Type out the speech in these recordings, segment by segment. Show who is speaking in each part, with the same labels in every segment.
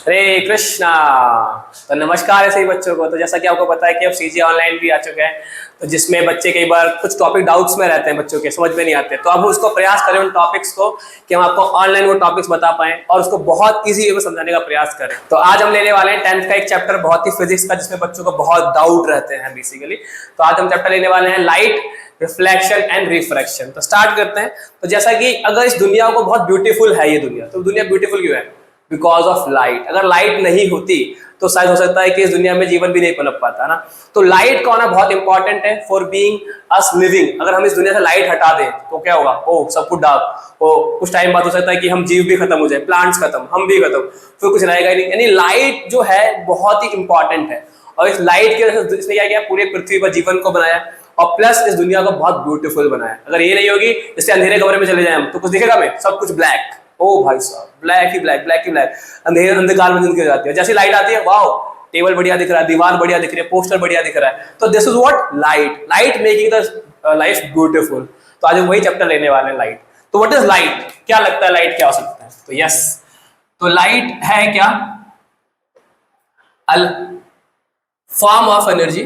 Speaker 1: हरे कृष्णा। तो नमस्कार ऐसे ही बच्चों को। तो जैसा कि आपको पता है कि अब सीजी ऑनलाइन भी आ चुका है, तो जिसमें बच्चे कई बार कुछ टॉपिक डाउट्स में रहते हैं, बच्चों के समझ में नहीं आते, तो अब हम उसको प्रयास करें उन टॉपिक्स को कि हम आपको ऑनलाइन वो टॉपिक्स बता पाएं और उसको बहुत ईजी वे में समझाने का प्रयास करें। तो आज हम लेने वाले हैं 10th का एक चैप्टर, बहुत ही फिजिक्स का, जिसमें बच्चों को बहुत डाउट रहते हैं बेसिकली। तो आज हम चैप्टर लेने वाले हैं लाइट, रिफ्लेक्शन एंड रिफ्रैक्शन। तो स्टार्ट करते हैं। तो जैसा कि अगर इस दुनिया को बहुत ब्यूटीफुल है ये दुनिया, तो दुनिया ब्यूटीफुल क्यों है? Because of light. अगर लाइट नहीं होती तो शायद हो सकता है कि इस दुनिया में जीवन भी नहीं पनप पाता ना। तो लाइट का होना बहुत इंपॉर्टेंट है फॉर बीइंग अस लिविंग। अगर हम इस दुनिया से लाइट हटा दें तो क्या होगा? ओ सब कुछ डार्क, ओ कुछ टाइम बाद हो सकता है कि हम जीव भी खत्म हो जाए, प्लांट्स खत्म, हम भी खत्म, फिर कुछ रहेगा ही नहीं। यानी लाइट जो है बहुत ही इंपॉर्टेंट है, और इस लाइट की वजह से इसने क्या किया, पूरे पृथ्वी पर जीवन को बनाया और प्लस इस दुनिया को बहुत ब्यूटीफुल बनाया। अगर ये नहीं होगी, जैसे अंधेरे कमरे में चले जाए हम तो कुछ दिखेगा हमें? सब कुछ ब्लैक। ओ भाई साहब, ब्लैक ही ब्लैक, ब्लैक ही ब्लैक। अंधेरे अंधकार में जिंदगी जाती है। जैसी लाइट आती है, वाओ, टेबल बढ़िया दिख रहा है, दीवार बढ़िया दिख रही है, पोस्टर बढ़िया दिख रहा है। तो this is what light, light making the life beautiful. तो आज हम वही चैप्टर लेने वाले हैं, लाइट। तो व्हाट इज लाइट? क्या लगता है लाइट क्या हो सकता है? तो यस, तो लाइट है क्या? All form of energy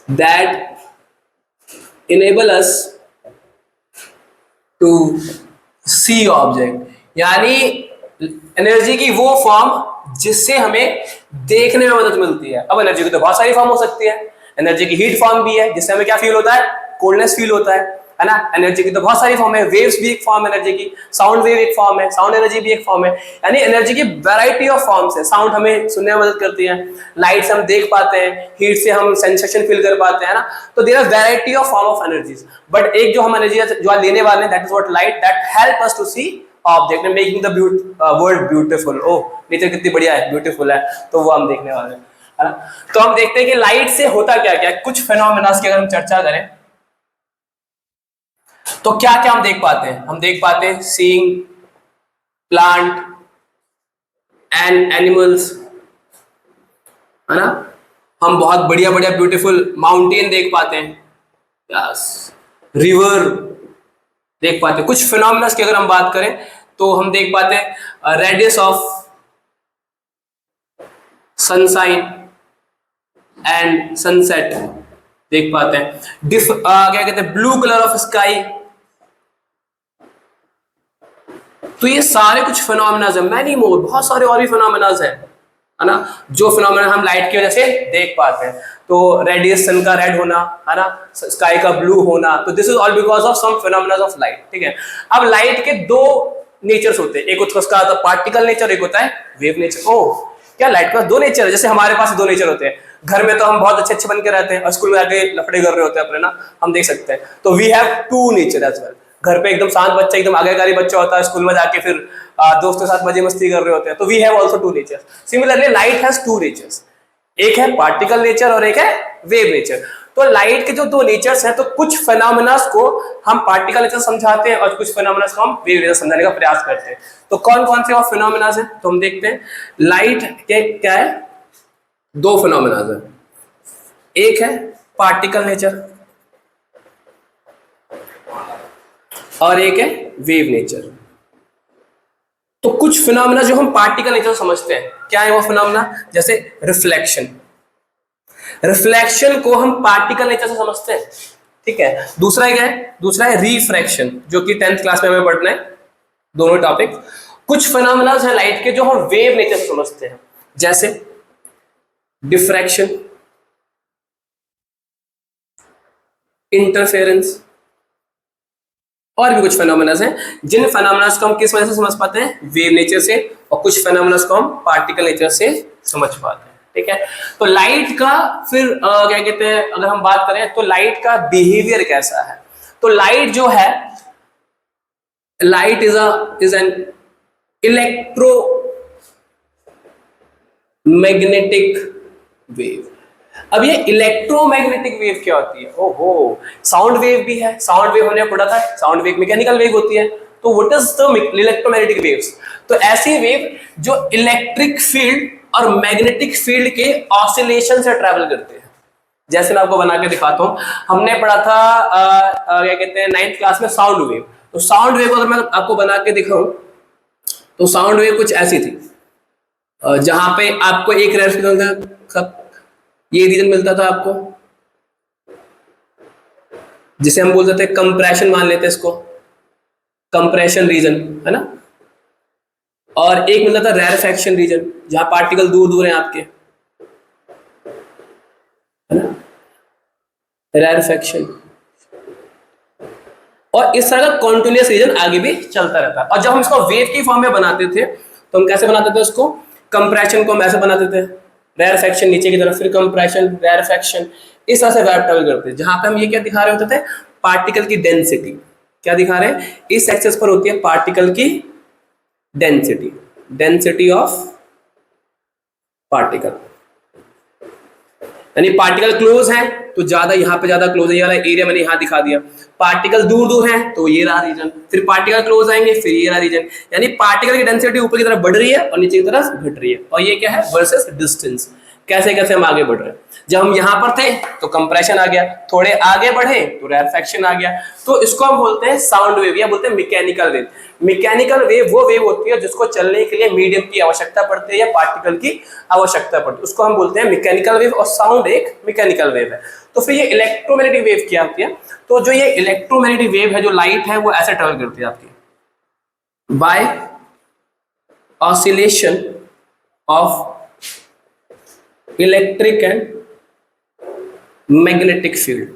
Speaker 1: that enable us to see object। यानी एनर्जी की वो फॉर्म जिससे हमें देखने में मदद मिलती है। अब एनर्जी की तो बहुत सारी फॉर्म हो सकती है। एनर्जी की हीट फॉर्म भी है, जिससे हमें क्या फील होता है? कोल्डनेस फील होता है ना। एनर्जी की तो बहुत सारी फॉर्म है। वेव्स भी एक फॉर्म है एनर्जी की, साउंड वेव एक फॉर्म है, साउंड एनर्जी भी एक फॉर्म है। यानी एनर्जी की वैरायटी ऑफ फॉर्म्स है। साउंड हमें सुनने में मदद करती है, लाइट से हम देख पाते हैं, हीट से हम सेंसेशन फील कर पाते हैं ना। तो there are variety of form of energies, but एक जो हम एनर्जी जो लेने वाले हैं, that is what light, that help us to see object and making the world beautiful. Oh nature कितनी बढ़िया है, ब्यूटीफुल है, तो वो हम देखने वाले हैं, है ना। तो हम देखते हैं कि लाइट से होता क्या क्या। कुछ फेनोमेना की अगर हम चर्चा करें तो क्या क्या हम देख पाते हैं? हम देख पाते हैं सीइंग प्लांट एंड एनिमल्स, है ना। हम बहुत बढ़िया बढ़िया ब्यूटीफुल माउंटेन देख पाते हैं, यस, रिवर देख पाते हैं। कुछ फिनोमेना की अगर हम बात करें तो हम देख पाते हैं radius of sunshine and sunset देख पाते हैं। क्या कहते हैं, ब्लू कलर ऑफ स्काई। तो ये सारे कुछ फिनोमेनाज है, मैनी मोर, बहुत सारे और भी फिनोमेनाज है ना, जो फिनोमेना हम लाइट की वजह से देख पाते हैं। तो रेडियस, सन का रेड होना, है ना, स्काई का ब्लू होना, तो this is all because of some phenomenas of light. ठीक है। अब लाइट के दो नेचर्स होते हैं, एक उसका होता है पार्टिकल नेचर, एक होता है वेव नेचर। ओह, क्या लाइट का दो नेचर है? जैसे हमारे पास दो नेचर होते हैं। घर में तो हम बहुत अच्छे अच्छे बन के रहते हैं और स्कूल में आके लफड़े कर रहे होते हैं अपने ना, हम देख सकते हैं। तो we have two nature as well. घर पे एकदम शांत बच्चा, एकदम आज्ञाकारी बच्चा होता है, स्कूल में जाके फिर दोस्तों के साथ मजे मस्ती कर रहे होते हैं। तो we have also two natures. Similarly light has two natures, एक है पार्टिकल नेचर और एक है वेव नेचर। तो लाइट के जो दो नेचर्स हैं, तो कुछ फिनोमेना को हम पार्टिकल नेचर समझाते हैं और कुछ फिनोमेना को हम वेव नेचर समझाने का प्रयास करते हैं। तो कौन कौन से और फिनोमेना हैं तो हम देखते हैं। लाइट के क्या है? दो फिनोमेना है, एक है पार्टिकल नेचर और एक है वेव नेचर। तो कुछ फिनोमेना जो हम पार्टिकल नेचर समझते हैं, क्या है वो फिनोमेना? जैसे रिफ्लेक्शन, रिफ्लेक्शन को हम पार्टिकल नेचर से समझते हैं। ठीक है। दूसरा क्या है? दूसरा है रिफ्रैक्शन, जो कि 10th क्लास में हमें पढ़ना है, दोनों टॉपिक। कुछ फिनोमेना है लाइट के जो हम वेव नेचर से समझते हैं, जैसे डिफ्रैक्शन, इंटरफेरेंस, और भी कुछ फिनोमेना हैं जिन फिनोमेना को हम किस वजह से समझ पाते हैं? वेव नेचर से। और कुछ फिनोमेना को हम पार्टिकल नेचर से समझ पाते हैं। ठीक है। तो लाइट का फिर क्या कहते हैं, अगर हम बात करें तो लाइट का बिहेवियर कैसा है? तो लाइट जो है, light is an electromagnetic wave. अब ये इलेक्ट्रोमैग्नेटिक वेव क्या होती है? ओहो, साउंड वेव भी है। साउंड वेव हमने पढ़ा था, साउंड वेव मैकेनिकल वेव होती है। तो what is the electromagnetic waves? तो ऐसी वेव जो इलेक्ट्रिक फील्ड और मैग्नेटिक फील्ड के ऑसिलेशन से ट्रैवल करते हैं। जैसे मैं आपको बना के दिखाता हूं। हमने पढ़ा था क्या कहते हैं 9th क्लास में साउंड वेव। तो साउंड वेव अगर मैं आपको बना के दिखाऊं तो साउंड वेव कुछ ऐसी थी, जहां पे आपको एक रेड सिग्नल का ये रीजन मिलता था आपको, जिसे हम बोलते थे कंप्रेशन, मान लेते इसको कंप्रेशन रीजन, है ना। और एक मिलता था रेरफेक्शन रीजन, जहां पार्टिकल दूर दूर हैं आपके, है ना, रेरफेक्शन। और इस तरह का कॉन्टिन्यूअस रीजन आगे भी चलता रहता है। और जब हम इसको वेव की फॉर्म में बनाते थे तो हम कैसे बनाते थे उसको, कंप्रेशन को हम ऐसे बनाते थे, रेरफेक्शन नीचे की तरफ, फिर कंप्रेशन, रेरफेक्शन, इस तरह से वेव ट्रेवल करते थे। जहां पे हम ये क्या दिखा रहे होते थे, पार्टिकल की डेंसिटी। क्या दिखा रहे हैं, इस एक्सेस पर होती है पार्टिकल की डेंसिटी, डेंसिटी ऑफ पार्टिकल। यानी पार्टिकल क्लोज है तो ज्यादा, यहां पे ज्यादा क्लोज है, ये वाला एरिया मैंने यहां दिखा दिया। पार्टिकल दूर दूर है तो ये रहा रीजन, फिर पार्टिकल क्लोज आएंगे, फिर ये रहा रीजन। यानी पार्टिकल की डेंसिटी ऊपर की तरफ बढ़ रही है और नीचे की तरफ घट रही है। और ये क्या है, वर्सेस डिस्टेंस, कैसे कैसे हम आगे बढ़ रहे हैं। जब हम यहां पर थे तो कंप्रेशन आ गया, थोड़े आगे बढ़े तो रेरफेक्शन आ गया। तो इसको हम बोलते हैं साउंड वेव या बोलते हैं मैकेनिकल वेव। मैकेनिकल वेव वो वेव होती है जिसको चलने के लिए मीडियम की आवश्यकता पड़ती है या पार्टिकल की आवश्यकता पड़ती है, उसको हम बोलते हैं मैकेनिकल वेव। और साउंड एक मैकेनिकल वेव है। तो फिर ये इलेक्ट्रोमैग्नेटिक वेव क्या होती है, तो जो ये इलेक्ट्रोमैग्नेटिक वेव है, जो लाइट है, वो ऐसे ट्रेवल करती है आपकी by oscillation of electric and magnetic field.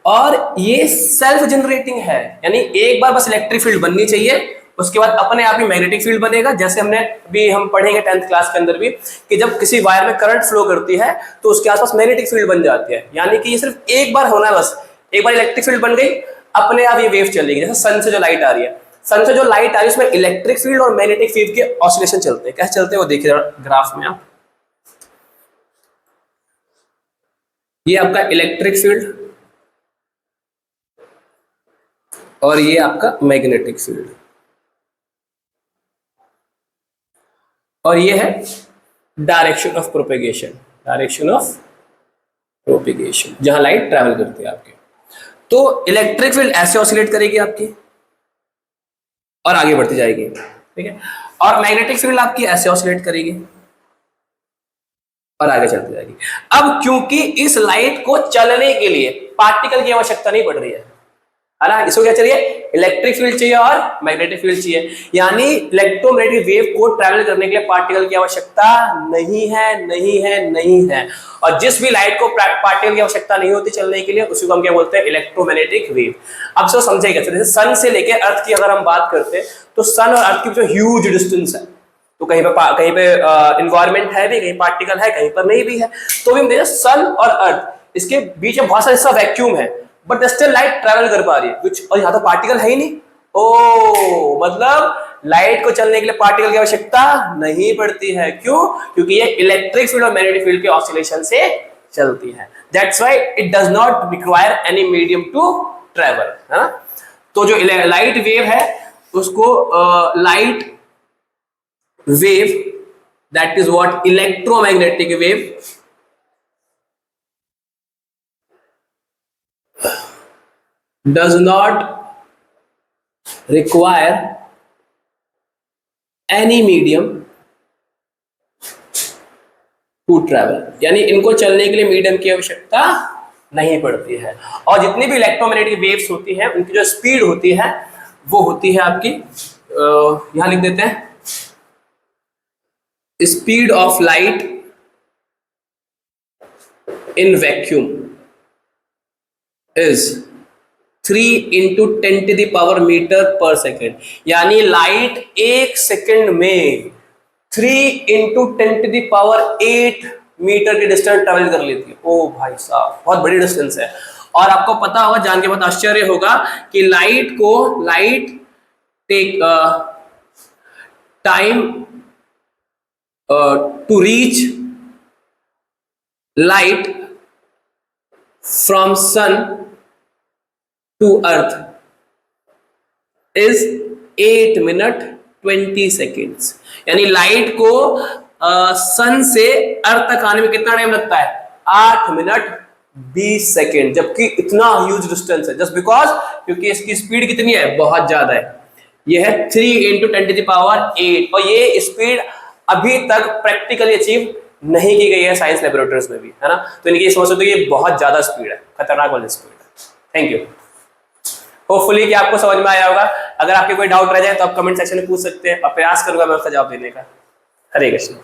Speaker 1: और ये सेल्फ जनरेटिंग है, यानी एक बार बस इलेक्ट्रिक फील्ड बननी चाहिए, उसके बाद अपने आप ही मैग्नेटिक फील्ड बनेगा। जैसे हमने भी हम पढ़ेंगे 10th क्लास के अंदर भी कि जब किसी वायर में करंट फ्लो करती है तो उसके आसपास मैग्नेटिक फील्ड बन जाती है। यानी कि ये सिर्फ एक बार होना है, बस एक बार इलेक्ट्रिक फील्ड बन गई, अपने आप ये वेव चलेगी। जैसे सन से जो लाइट आ रही है, सन से जो लाइट आ रही है उसमें इलेक्ट्रिक फील्ड और मैग्नेटिक फील्ड के ऑसिलेशन चलते हैं। कैसे चलते हैं वो देखिए ग्राफ में आप। ये आपका इलेक्ट्रिक फील्ड और ये आपका मैग्नेटिक फील्ड, और ये है direction of propagation, direction of propagation, जहां लाइट ट्रैवल करती है आपके। तो इलेक्ट्रिक फील्ड ऐसे ऑसिलेट करेगी आपकी और आगे बढ़ती जाएगी, ठीक है। और मैग्नेटिक फील्ड आपकी ऐसे ऑसिलेट करेगी और आगे चलती जाएगी। अब क्योंकि इस लाइट को चलने के लिए पार्टिकल की आवश्यकता नहीं पड़ रही है ना, इसको क्या चाहिए, इलेक्ट्रिक फील्ड चाहिए और मैग्नेटिक फील्ड चाहिए। यानी इलेक्ट्रोमैग्नेटिक वेव को ट्रैवल करने के लिए पार्टिकल की आवश्यकता नहीं है, नहीं है, नहीं है। और जिस भी लाइट को पार्टिकल की आवश्यकता नहीं होती चलने के लिए, उसी को हम क्या बोलते हैं, इलेक्ट्रोमैग्नेटिक वेव। अब सो समझे कैसे, जैसे सन से लेके अर्थ की अगर हम बात करते हैं तो सन और अर्थ की जो ह्यूज डिस्टेंस है, तो कहीं पे एनवायरमेंट है भी, कहीं पार्टिकल है, कहीं पर नहीं भी है। तो भी हम देखते हैं सन और अर्थ, इसके बीच में बहुत सारा हिस्सा वैक्यूम है, बट स्टिल लाइट ट्रैवल कर पा रही है कुछ, और यहां तो पार्टिकल है ही नहीं। ओ मतलब लाइट को चलने के लिए पार्टिकल की आवश्यकता नहीं पड़ती है। क्यों? क्योंकि ये इलेक्ट्रिक फील्ड और मैग्नेटिक फील्ड के ऑसिलेशन से चलती है। That's why it does not require any medium to travel, है ना। तो जो लाइट वेव है उसको light wave, that is what electromagnetic wave, does not require any medium to travel, यानी इनको चलने के लिए मीडियम की आवश्यकता नहीं पड़ती है। और जितनी भी इलेक्ट्रोमैग्नेटिक वेव्स होती हैं उनकी जो स्पीड होती है वो होती है आपकी, यहां लिख देते हैं, speed of light in vacuum is 3 × 10⁻⁻⁷ metre second. यानी लाइट एक सेकेंड में 3 × 10⁸ मीटर की डिस्टेंस ट्रेवल कर लेती है। ओ भाई साहब, बहुत बड़ी डिस्टेंस है। और आपको पता होगा, जान के बहुत आश्चर्य होगा कि light take time to reach light from sun to earth is 8 minute 20 seconds. यानी लाइट को सन से अर्थ तक आने में कितना टाइम लगता है, 8 मिनट 20 सेकेंड, जबकि इतना ह्यूज डिस्टेंस है, जस्ट बिकॉज क्योंकि इसकी स्पीड कितनी है, बहुत ज्यादा है। ये है 3 × 10⁸ और ये स्पीड अभी तक प्रैक्टिकली अचीव नहीं की गई है साइंस लेबोरेटरीज में भी, है ना। तो इनकी समझ सकते हो ये बहुत ज्यादा स्पीड है, खतरनाक वाली स्पीड है। Thank you. होपफुली कि आपको समझ में आया होगा। अगर आपके कोई डाउट रह जाए तो आप कमेंट सेक्शन में पूछ सकते हैं और प्रयास करूंगा मैं उसका जवाब देने का। हरे कृष्ण।